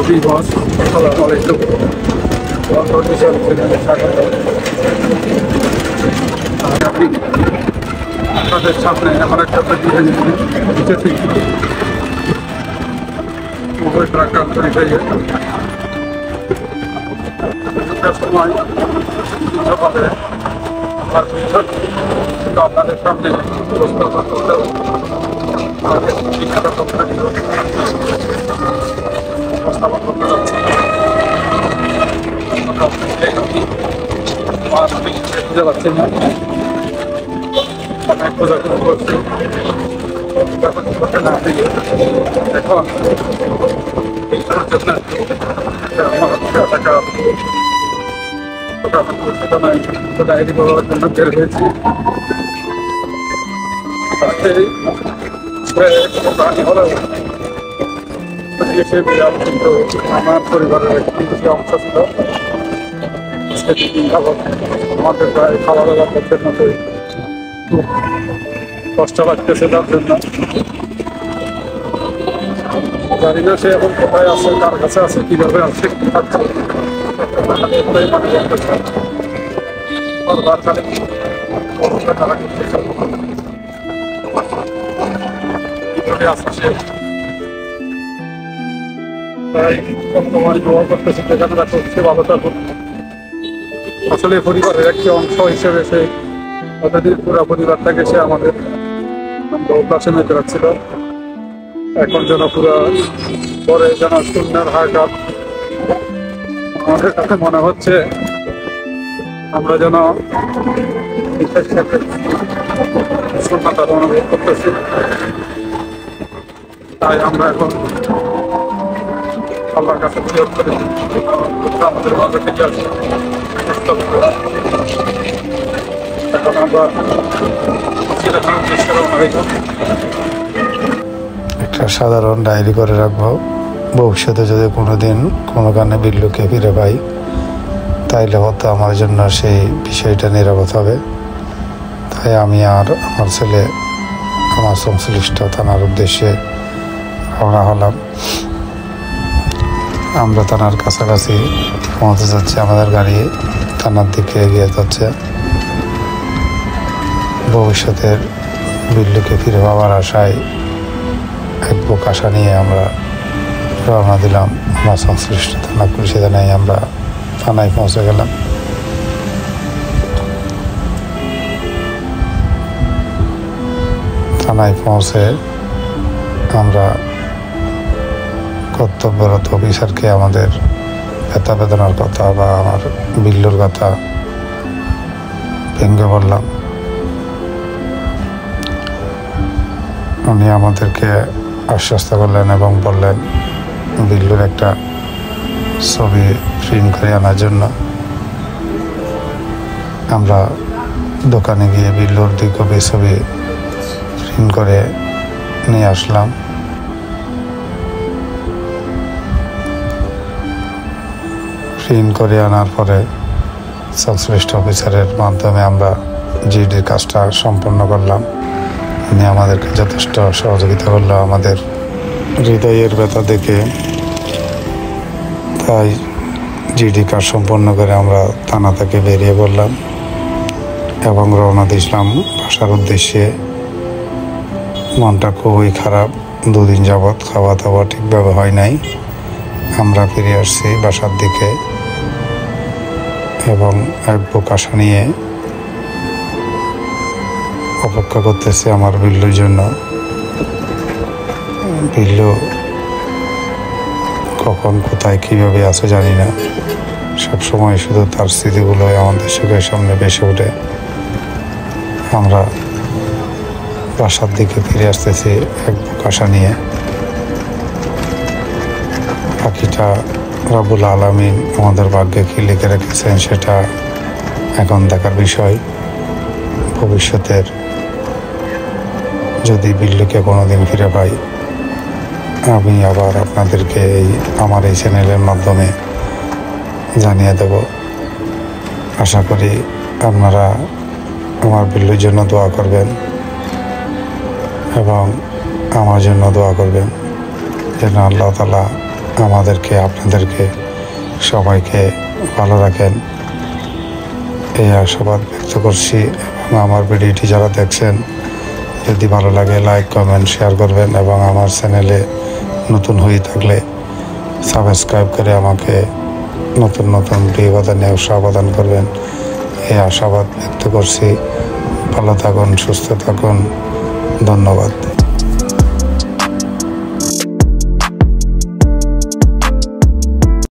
বস, আসসালামু আলাইকুম। আমি আপনাদের সামনে আমার একটা দিতেছি সময় আপনাদের সামনে উপস্থাপন করতে উপস্থাপন করতে যাচ্ছি। বুঝতে পারছি না অনেক খোঁজাখুঁজি করছি, করতে না দিয়ে এখন ডায়েরি বলার জন্য বের হয়েছি। প্রাণী হলেও কিন্তু আমার পরিবারের একটি অংশ ছিল। আমাদের প্রায় খাওয়া দাওয়া করতে মতোই খুব কষ্ট লাগতেছে তার জন্য। জানি না সে এখন কোথায় আছে, কার কাছে আছে, কিভাবে আছে, কি থাকছে ভালো থাকুন। আসলে পরিবারের একটি অংশ হিসেবে সে অতদিন পুরো পরিবারটাকে সে আমাদের ক্লাসে মেতে রাখছিল। এখন যেন পুরো পরে যেন শূন্যের হাহাকার। আমাদের কাছে মনে হচ্ছে আমরা যেন শূন্যতার অনুভব করতেছি। তাই আমরা এখন আল্লাহর কাছে নিয়োগ করি আমাদের মাঝে থেকে আসি। এখন আমরা একটা সাধারণ ডায়েরি করে রাখবো। ভবিষ্যতে যদি কোনোদিন কোনো কারণে বিল্লুকে ফিরে পাই, তাইলে হয়তো আমার জন্য সেই বিষয়টা নিরাপদ হবে। তাই আমি আর আমার ছেলে আমার সংশ্লিষ্ট থানার উদ্দেশ্যে রওনা হলাম। আমরা থানার কাছাকাছি পৌঁছে যাচ্ছি, আমাদের গাড়ি থানার দিকে এগিয়ে যাচ্ছে। ভবিষ্যতের বিল্লুকে ফিরে পাওয়ার আশায় এক বুক আশা নিয়ে আমরা রওনা দিলাম। আমার সংশ্লিষ্ট থানা পুলিশে জানাই আমরা থানায় পৌঁছে গেলাম। থানায় পৌঁছে আমরা কর্তব্যরত অফিসারকে আমাদের ব্যথা বেদনার কথা বা আমার বিল্লুর কথা ভেঙে বললাম। উনি আমাদেরকে আশ্বস্ত করলেন এবং বললেন বিল্লুর একটা ছবি প্রিন্ট করে আনার জন্য। আমরা দোকানে গিয়ে বিল্লুর 2 কপি ছবি প্রিন্ট করে নিয়ে আসলাম। প্রিন্ট করে আনার পরে সংশ্লিষ্ট অফিসারের মাধ্যমে আমরা জিডির কাজটা সম্পন্ন করলাম। উনি আমাদেরকে যথেষ্ট সহযোগিতা করলো আমাদের হৃদয়ের ব্যথা দেখে। তাই জিডি কাজ সম্পন্ন করে আমরা থানা থেকে বেরিয়ে পড়লাম এবং রওনা দিয়েছিলাম বাসার উদ্দেশ্যে। মনটা খুবই খারাপ, 2 দিন যাবৎ খাওয়া দাওয়া ঠিকভাবে হয় নাই। আমরা ফিরে আসছি বাসার দিকে এবং এক বুক আশা নিয়ে অপেক্ষা করতেছে আমার বিল্লুর জন্য। বিল্লু কখন কোথায় কীভাবে আছে জানি না। সবসময় শুধু তার স্মৃতিগুলোই আমাদের চোখের সামনে ভেসে ওঠে। আমরা বাসার দিকে ফিরে আসতেছি এক বুক আশা নিয়ে। বাকিটা রব্বুল আলামিন আমাদের ভাগ্যে কী লিখে রেখেছেন সেটা এখন দেখার বিষয়। ভবিষ্যতের যদি বিল্লুকে কোনোদিন ফিরে পাই, আমি আবার আপনাদেরকে আমার এই চ্যানেলের মাধ্যমে জানিয়ে দেব। আশা করি আপনারা আমার বিল্লুর জন্য দোয়া করবেন এবং আমার জন্য দোয়া করবেন যেন আল্লাহ তাআলা আমাদেরকে, আপনাদেরকে, সবাইকে ভালো রাখেন এই আশাবাদ ব্যক্ত করছি। এবং আমার ভিডিওটি যারা দেখছেন, যদি ভালো লাগে লাইক, কমেন্ট, শেয়ার করবেন এবং আমার চ্যানেলে নতুন হয়ে থাকলে সাবস্ক্রাইব করে আমাকে নতুন নতুন ভিডিও বানাতে উৎসাহ প্রদান করবেন এই আশাবাদ ব্যক্ত করছি। ভালো থাকুন, সুস্থ থাকুন, ধন্যবাদ।